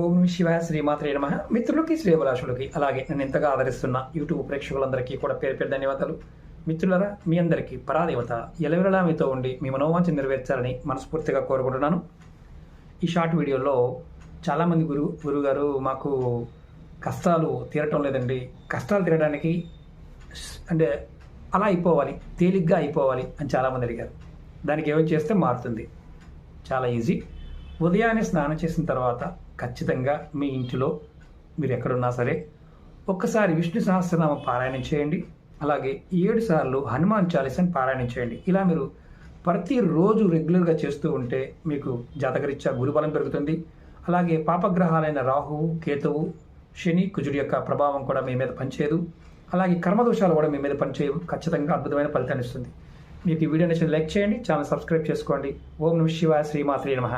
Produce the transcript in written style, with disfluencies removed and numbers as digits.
ఓం శివాయ శ్రీమాత్రే నమః. మిత్రులకి శ్రేయభిలాషులకి అలాగే నన్ను ఎంతగా ఆదరిస్తున్న యూట్యూబ్ ప్రేక్షకులందరికీ కూడా పేరు పేరు ధన్యవాదాలు. మిత్రులరా, మీ అందరికీ పరాదేవత ఎలవెలలా మీతో ఉండి మీ మనోవాంఛ నెరవేర్చాలని మనస్ఫూర్తిగా కోరుకుంటున్నాను. ఈ షార్ట్ వీడియోలో చాలామంది గురుగారు మాకు కష్టాలు తీరటం లేదండి, కష్టాలు తీరడానికి అంటే అలా అయిపోవాలి, తేలిగ్గా అయిపోవాలి అని చాలామంది అడిగారు. దానికి ఏమో చేస్తే మారుతుంది. చాలా ఈజీ. ఉదయాన్నే స్నానం చేసిన తర్వాత ఖచ్చితంగా మీ ఇంటిలో మీరు ఎక్కడున్నా సరే ఒక్కసారి విష్ణు సహస్రనామం పారాయణం చేయండి. అలాగే 7 సార్లు హనుమాన్ చాలీసాని పారాయణం చేయండి. ఇలా మీరు ప్రతిరోజు రెగ్యులర్గా చేస్తూ ఉంటే మీకు జాతకరీత్యా గురుబలం పెరుగుతుంది. అలాగే పాపగ్రహాలైన రాహువు, కేతువు, శని, కుజుడి యొక్క ప్రభావం కూడా మీ మీద పనిచేయదు. అలాగే కర్మదోషాలు కూడా మీ మీద పనిచేయవు. ఖచ్చితంగా అద్భుతమైన ఫలితాన్ని ఇస్తుంది. మీకు ఈ వీడియో నచ్చితే లైక్ చేయండి, ఛానల్ సబ్స్క్రైబ్ చేసుకోండి. ఓం నమః శివాయ శ్రీమాత్రే నమః.